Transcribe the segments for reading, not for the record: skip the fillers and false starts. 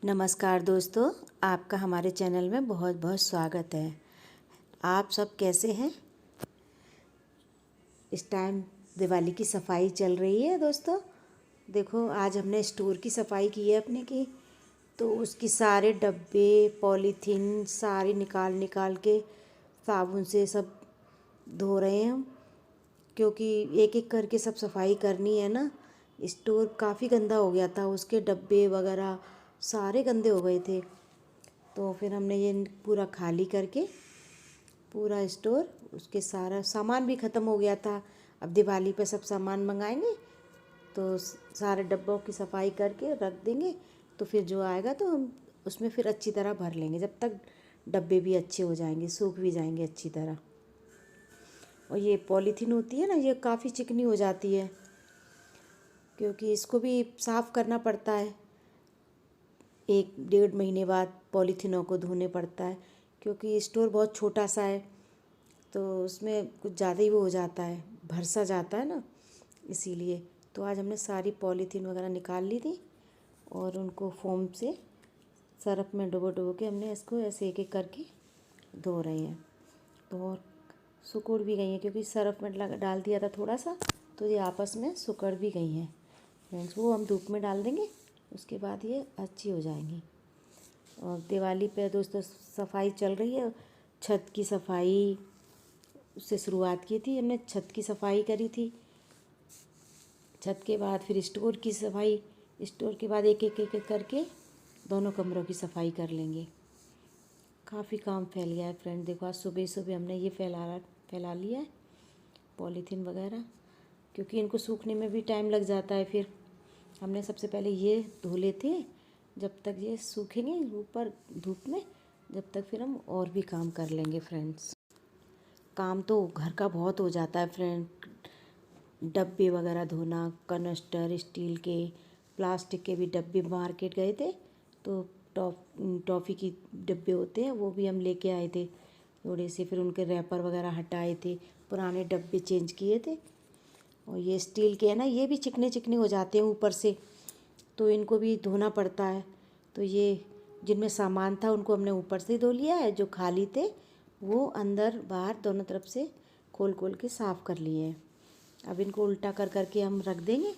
नमस्कार दोस्तों, आपका हमारे चैनल में बहुत बहुत स्वागत है। आप सब कैसे हैं? इस टाइम दिवाली की सफाई चल रही है दोस्तों। देखो, आज हमने स्टोर की सफाई की है अपने की। तो उसकी सारे डब्बे पॉलीथीन सारी निकाल निकाल के साबुन से सब धो रहे हैं हम, क्योंकि एक एक करके सब सफाई करनी है ना। स्टोर काफ़ी गंदा हो गया था, उसके डब्बे वगैरह सारे गंदे हो गए थे। तो फिर हमने ये पूरा खाली करके पूरा स्टोर, उसके सारा सामान भी ख़त्म हो गया था। अब दिवाली पे सब सामान मंगाएंगे तो सारे डब्बों की सफाई करके रख देंगे। तो फिर जो आएगा तो हम उसमें फिर अच्छी तरह भर लेंगे, जब तक डब्बे भी अच्छे हो जाएंगे, सूख भी जाएंगे अच्छी तरह। और ये पॉलीथीन होती है ना, ये काफ़ी चिकनी हो जाती है, क्योंकि इसको भी साफ़ करना पड़ता है। 1-1.5 महीने बाद पॉलीथीनों को धोने पड़ता है, क्योंकि स्टोर बहुत छोटा सा है तो उसमें कुछ ज़्यादा ही वो हो जाता है, भर सा जाता है ना, इसीलिए। तो आज हमने सारी पॉलीथीन वगैरह निकाल ली थी और उनको फोम से सरफ में डुबो डुबो के हमने इसको ऐसे एक एक करके धो रहे हैं। तो और सिकुड़ भी गई हैं, क्योंकि सरफ में डाल दिया था थोड़ा सा, तो ये आपस में सिकुड़ भी गई हैं फ्रेंड्स। वो हम धूप में डाल देंगे, उसके बाद ये अच्छी हो जाएंगी। और दिवाली पे दोस्तों सफाई चल रही है। छत की सफाई उससे शुरुआत की थी हमने, छत की सफाई करी थी। छत के बाद फिर स्टोर की सफाई, स्टोर के बाद एक एक एक एक करके दोनों कमरों की सफाई कर लेंगे। काफ़ी काम फैल गया है फ्रेंड। देखो, आज सुबह सुबह हमने ये फैला लिया है पॉलीथीन वगैरह, क्योंकि इनको सूखने में भी टाइम लग जाता है। फिर हमने सबसे पहले ये धो लेते हैं, जब तक ये सूखेंगे ऊपर धूप में, जब तक फिर हम और भी काम कर लेंगे फ्रेंड्स। काम तो घर का बहुत हो जाता है फ्रेंड। डब्बे वगैरह धोना, कनस्टर स्टील के, प्लास्टिक के भी डब्बे मार्केट गए थे तो टॉफ़ी की डब्बे होते हैं वो भी हम लेके आए थे थोड़े से। फिर उनके रैपर वगैरह हटाए थे, पुराने डब्बे चेंज किए थे। और ये स्टील के है ना, ये भी चिकने चिकने हो जाते हैं ऊपर से, तो इनको भी धोना पड़ता है। तो ये जिनमें सामान था उनको हमने ऊपर से धो लिया है, जो खाली थे वो अंदर बाहर दोनों तरफ से खोल खोल के साफ़ कर लिए हैं। अब इनको उल्टा कर करके हम रख देंगे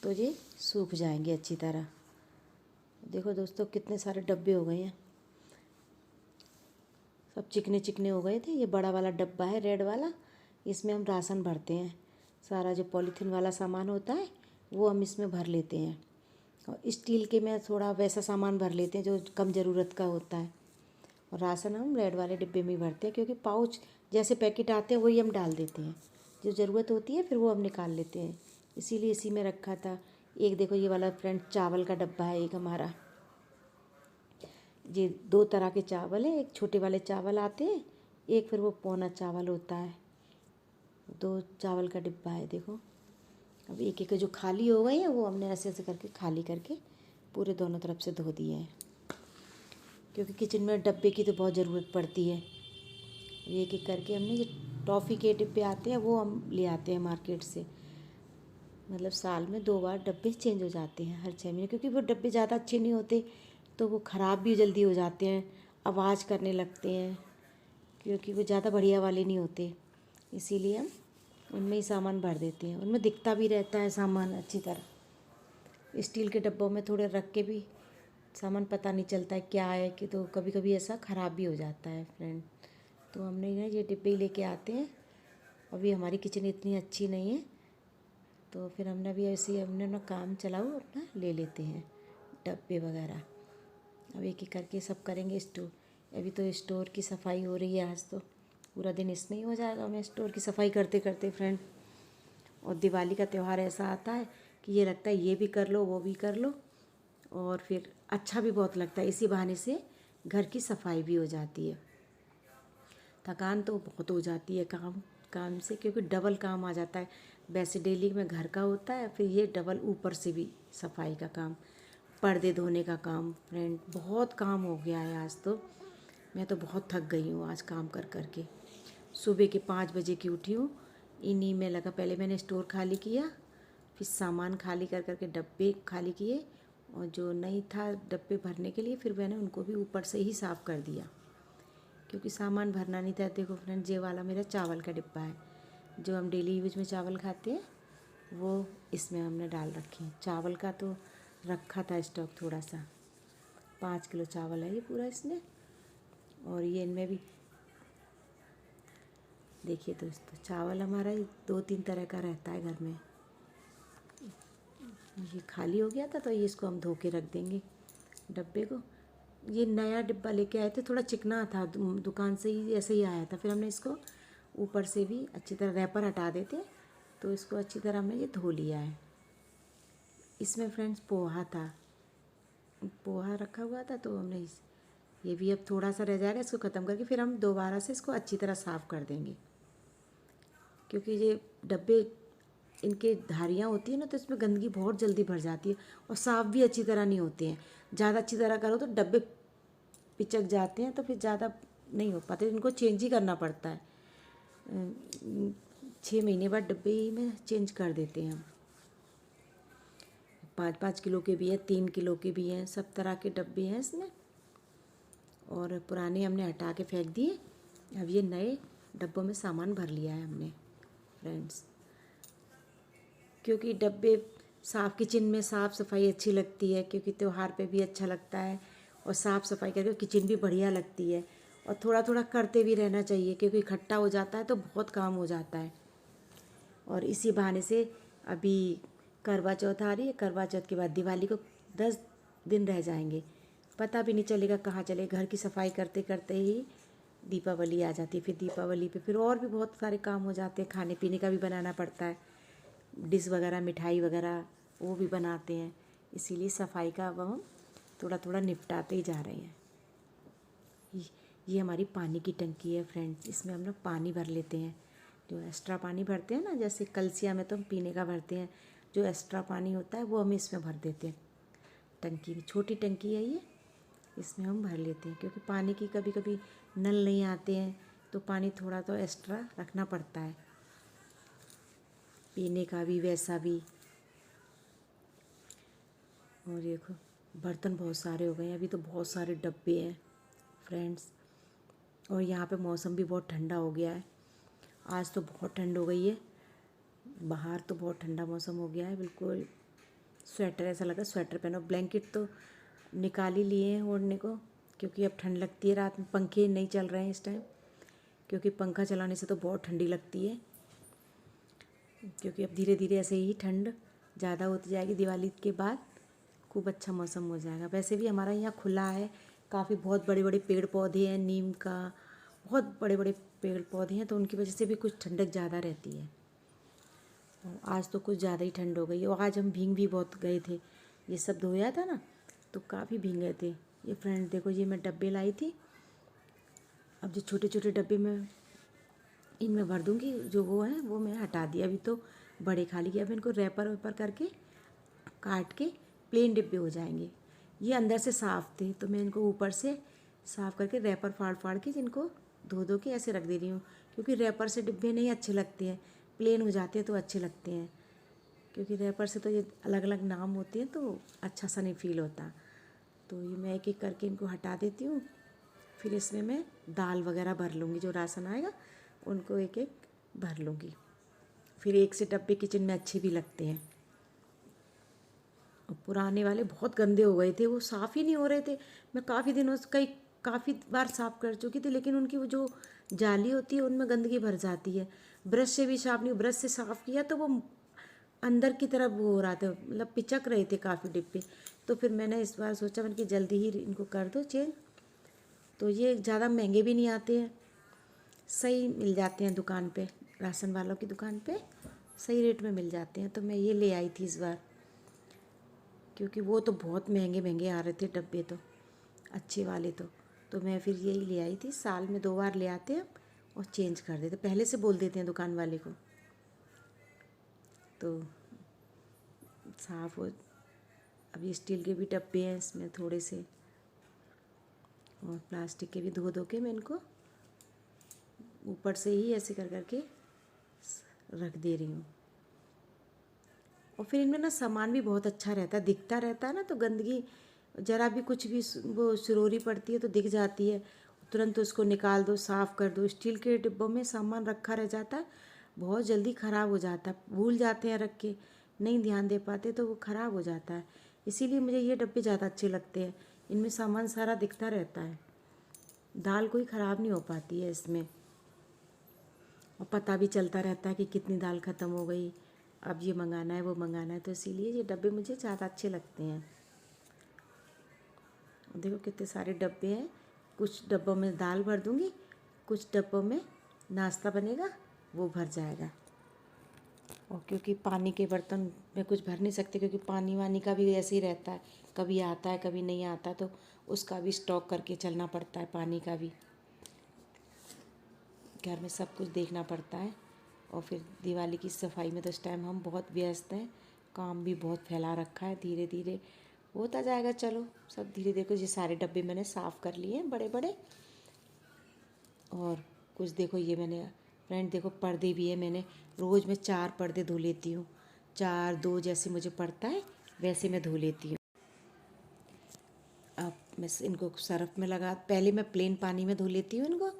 तो ये सूख जाएंगे अच्छी तरह। देखो दोस्तों, कितने सारे डब्बे हो गए हैं, सब चिकने चिकने हो गए थे। ये बड़ा वाला डब्बा है रेड वाला, इसमें हम राशन भरते हैं। सारा जो पॉलीथीन वाला सामान होता है वो हम इसमें भर लेते हैं। और स्टील के में थोड़ा वैसा सामान भर लेते हैं जो कम ज़रूरत का होता है। और राशन हम रेड वाले डिब्बे में ही भरते हैं, क्योंकि पाउच जैसे पैकेट आते हैं वही हम डाल देते हैं। जो ज़रूरत होती है फिर वो हम निकाल लेते हैं, इसीलिए इसी में रखा था। एक देखो, ये वाला फ्रेंड चावल का डब्बा है एक हमारा। ये 2 तरह के चावल है, एक छोटे वाले चावल आते हैं, एक फिर वो पौना चावल होता है। 2 चावल का डिब्बा है देखो। अब एक एक जो खाली हो गए हैं वो हमने ऐसे ऐसे करके खाली करके पूरे दोनों तरफ से धो दिए हैं, क्योंकि किचन में डब्बे की तो बहुत ज़रूरत पड़ती है। एक एक करके हमने, ये टॉफ़ी के डिब्बे आते हैं वो हम ले आते हैं मार्केट से। मतलब साल में 2 बार डब्बे चेंज हो जाते हैं, हर 6 महीने, क्योंकि वो डब्बे ज़्यादा अच्छे नहीं होते तो वो ख़राब भी जल्दी हो जाते हैं, आवाज़ करने लगते हैं, क्योंकि वो ज़्यादा बढ़िया वाले नहीं होते। इसीलिए हम उनमें ही सामान भर देते हैं, उनमें दिखता भी रहता है सामान अच्छी तरह। स्टील के डब्बों में थोड़े रख के भी सामान पता नहीं चलता है क्या है, कि तो कभी कभी ऐसा ख़राब भी हो जाता है फ्रेंड। तो हमने ना ये डिब्बे ही लेके आते हैं। अभी हमारी किचन इतनी अच्छी नहीं है, तो फिर हमने अभी ऐसे हमने ना काम चलाओ अपना ले लेते हैं डब्बे वगैरह। अब एक एक करके सब करेंगे। स्टोर, अभी तो स्टोर की सफाई हो रही है, आज तो पूरा दिन इसमें ही हो जाएगा हमें स्टोर की सफाई करते करते फ्रेंड। और दिवाली का त्यौहार ऐसा आता है कि ये लगता है ये भी कर लो वो भी कर लो, और फिर अच्छा भी बहुत लगता है। इसी बहाने से घर की सफाई भी हो जाती है। थकान तो बहुत हो जाती है काम काम से, क्योंकि डबल काम आ जाता है। वैसे डेली में घर का होता है, फिर ये डबल ऊपर से भी सफाई का काम, पर्दे धोने का काम फ्रेंड, बहुत काम हो गया है आज तो। मैं तो बहुत थक गई हूँ आज काम कर कर के। सुबह के 5 बजे की उठी हूँ, इन्हीं में लगा। पहले मैंने स्टोर खाली किया, फिर सामान खाली कर कर के डब्बे खाली किए, और जो नहीं था डब्बे भरने के लिए, फिर मैंने उनको भी ऊपर से ही साफ़ कर दिया, क्योंकि सामान भरना नहीं था। देखो फ्रेंड्स, ये वाला मेरा चावल का डिब्बा है, जो हम डेली यूज में चावल खाते हैं वो इसमें हमने डाल रखे हैं। चावल का तो रखा था स्टॉक थोड़ा सा, 5 किलो चावल है ये पूरा इसमें। और ये इनमें भी देखिए दोस्तों, चावल हमारा 2-3 तरह का रहता है घर में। ये खाली हो गया था तो ये इसको हम धो के रख देंगे डब्बे को। ये नया डिब्बा लेके आए थे, थोड़ा चिकना था, दुकान से ही ऐसे ही आया था। फिर हमने इसको ऊपर से भी अच्छी तरह रैपर हटा देते, तो इसको अच्छी तरह हमने ये धो लिया है। इसमें फ्रेंड्स पोहा था, पोहा रखा हुआ था, तो हमने ये भी अब थोड़ा सा रह जाएगा, इसको ख़त्म करके फिर हम दोबारा से इसको अच्छी तरह साफ़ कर देंगे। क्योंकि ये डब्बे इनके धारियाँ होती है ना, तो इसमें गंदगी बहुत जल्दी भर जाती है और साफ़ भी अच्छी तरह नहीं होते हैं। ज़्यादा अच्छी तरह करो तो डब्बे पिचक जाते हैं, तो फिर ज़्यादा नहीं हो पाते, इनको चेंज ही करना पड़ता है। 6 महीने बाद डब्बे ही में चेंज कर देते हैं हम। 5-5 किलो के भी हैं, 3 किलो के भी हैं, सब तरह के डब्बे हैं इसमें। और पुराने हमने हटा के फेंक दिए, अब ये नए डब्बों में सामान भर लिया है हमने फ्रेंड्स। क्योंकि डब्बे साफ़, किचन में साफ़ सफाई अच्छी लगती है, क्योंकि त्यौहार पे भी अच्छा लगता है और साफ़ सफाई करके किचन भी बढ़िया लगती है। और थोड़ा थोड़ा करते भी रहना चाहिए, क्योंकि इकट्ठा हो जाता है तो बहुत काम हो जाता है। और इसी बहाने से अभी करवा चौथ आ रही है, करवा चौथ के बाद दिवाली को 10 दिन रह जाएंगे, पता भी नहीं चलेगा कहाँ चले। घर की सफाई करते करते ही दीपावली आ जाती है। फिर दीपावली पे फिर और भी बहुत सारे काम हो जाते हैं, खाने पीने का भी बनाना पड़ता है, डिश वगैरह, मिठाई वगैरह वो भी बनाते हैं। इसीलिए सफाई का अब हम थोड़ा थोड़ा निपटाते ही जा रहे हैं। ये हमारी पानी की टंकी है फ्रेंड्स, इसमें हम लोग पानी भर लेते हैं। जो एक्स्ट्रा पानी भरते हैं ना, जैसे कलसिया में तो हम पीने का भरते हैं, जो एक्स्ट्रा पानी होता है वो हम इसमें भर देते हैं। टंकी में, छोटी टंकी है ये, इसमें हम भर लेते हैं। क्योंकि पानी की कभी कभी नल नहीं आते हैं, तो पानी थोड़ा तो एक्स्ट्रा रखना पड़ता है, पीने का भी वैसा भी। और देखो बर्तन बहुत सारे हो गए हैं, अभी तो बहुत सारे डब्बे हैं फ्रेंड्स। और यहाँ पे मौसम भी बहुत ठंडा हो गया है, आज तो बहुत ठंड हो गई है, बाहर तो बहुत ठंडा मौसम हो गया है बिल्कुल। स्वेटर, ऐसा लगा स्वेटर पहनो। ब्लैंकेट तो निकाल ही लिए हैं ओढ़ने को, क्योंकि अब ठंड लगती है रात में। पंखे नहीं चल रहे हैं इस टाइम, क्योंकि पंखा चलाने से तो बहुत ठंडी लगती है। क्योंकि अब धीरे धीरे ऐसे ही ठंड ज़्यादा होती जाएगी, दिवाली के बाद खूब अच्छा मौसम हो जाएगा। वैसे भी हमारा यहाँ खुला है, काफ़ी बहुत बड़े बड़े पेड़ पौधे हैं, नीम का बहुत बड़े बड़े पेड़ पौधे हैं, तो उनकी वजह से भी कुछ ठंडक ज़्यादा रहती है। आज तो कुछ ज़्यादा ही ठंड हो गई है। और आज हम भीग भी बहुत गए थे, ये सब धोया था ना, तो काफ़ी भीग गए थे। ये फ्रेंड देखो, ये मैं डब्बे लाई थी, अब जो छोटे छोटे डब्बे में इनमें भर दूँगी, जो वो है वो मैं हटा दिया। अभी तो बड़े खाली किए, अब इनको रैपर वैपर करके काट के प्लेन डिब्बे हो जाएंगे। ये अंदर से साफ़ थे, तो मैं इनको ऊपर से साफ़ करके रैपर फाड़ फाड़ के इनको धो धो के ऐसे रख दे रही हूँ। क्योंकि रैपर से डिब्बे नहीं अच्छे लगते हैं, प्लेन हो जाते हैं तो अच्छे लगते हैं। क्योंकि रैपर से तो ये अलग अलग नाम होते हैं, तो अच्छा सा नहीं फील होता। तो ये मैं एक एक करके इनको हटा देती हूँ। फिर इसमें मैं दाल वगैरह भर लूँगी, जो राशन आएगा उनको एक एक भर लूँगी। फिर एक से डब्बे किचन में अच्छे भी लगते हैं। और पुराने वाले बहुत गंदे हो गए थे, वो साफ़ ही नहीं हो रहे थे। मैं काफ़ी दिनों से काफ़ी बार साफ़ कर चुकी थी, लेकिन उनकी वो जो जाली होती है उनमें गंदगी भर जाती है। ब्रश से भी साफ़ नहीं, ब्रश से साफ़ किया तो वो अंदर की तरफ वो हो रहा था, मतलब पिचक रहे थे काफ़ी डिब्बे। तो फिर मैंने इस बार सोचा, मैंने कि जल्दी ही इनको कर दो चेंज। तो ये ज़्यादा महंगे भी नहीं आते हैं, सही मिल जाते हैं दुकान पे, राशन वालों की दुकान पे सही रेट में मिल जाते हैं। तो मैं ये ले आई थी इस बार, क्योंकि वो तो बहुत महंगे महंगे आ रहे थे डब्बे, तो अच्छे वाले तो मैं फिर यही ले आई थी। साल में 2 बार ले आते हैं और चेंज कर देते, पहले से बोल देते हैं दुकान वाले को, तो साफ़ हो। अभी स्टील के भी डब्बे हैं इसमें थोड़े से, और प्लास्टिक के भी धो धो के मैं इनको ऊपर से ही ऐसे कर करके रख दे रही हूँ। और फिर इनमें ना सामान भी बहुत अच्छा रहता है, दिखता रहता है ना, तो गंदगी ज़रा भी कुछ भी वो सुरोरी पड़ती है तो दिख जाती है, तुरंत उसको निकाल दो, साफ़ कर दो। स्टील के डिब्बों में सामान रखा रह जाता है, बहुत जल्दी ख़राब हो जाता है, भूल जाते हैं रख के, नहीं ध्यान दे पाते तो वो ख़राब हो जाता है। इसीलिए मुझे ये डब्बे ज़्यादा अच्छे लगते हैं, इनमें सामान सारा दिखता रहता है, दाल कोई ख़राब नहीं हो पाती है इसमें, और पता भी चलता रहता है कि कितनी दाल ख़त्म हो गई, अब ये मंगाना है वो मंगाना है, तो इसीलिए ये डब्बे मुझे ज़्यादा अच्छे लगते हैं। देखो कितने सारे डब्बे हैं, कुछ डब्बों में दाल भर दूँगी, कुछ डब्बों में नाश्ता बनेगा वो भर जाएगा। और क्योंकि पानी के बर्तन में कुछ भर नहीं सकते, क्योंकि पानी वानी का भी ऐसे ही रहता है, कभी आता है कभी नहीं आता, तो उसका भी स्टॉक करके चलना पड़ता है, पानी का भी घर में सब कुछ देखना पड़ता है। और फिर दिवाली की सफाई में तो इस टाइम हम बहुत व्यस्त हैं, काम भी बहुत फैला रखा है, धीरे धीरे होता जाएगा। चलो सब धीरे धीरे, ये सारे डब्बे मैंने साफ़ कर लिए हैं बड़े बड़े, और कुछ देखो ये मैंने फ्रेंड देखो पर्दे भी है, मैंने रोज़ में 4 पर्दे धो लेती हूँ, 4 2 जैसे मुझे पड़ता है वैसे मैं धो लेती हूँ। अब मैं इनको सर्फ़ में लगा, पहले मैं प्लेन पानी में धो लेती हूँ इनको,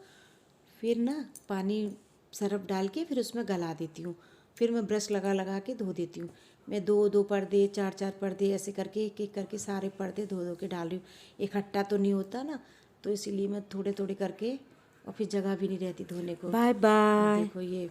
फिर ना पानी सर्फ़ डाल के फिर उसमें गला देती हूँ, फिर मैं ब्रश लगा लगा के धो देती हूँ। मैं 2 2 पर्दे 4 4 पर्दे ऐसे करके एक एक करके सारे पर्दे धो धो के डाल रही हूँ, इकट्ठा तो नहीं होता ना, तो इसीलिए मैं थोड़े थोड़े करके, और फिर जगह भी नहीं रहती धोने को। Bye bye. देखो ये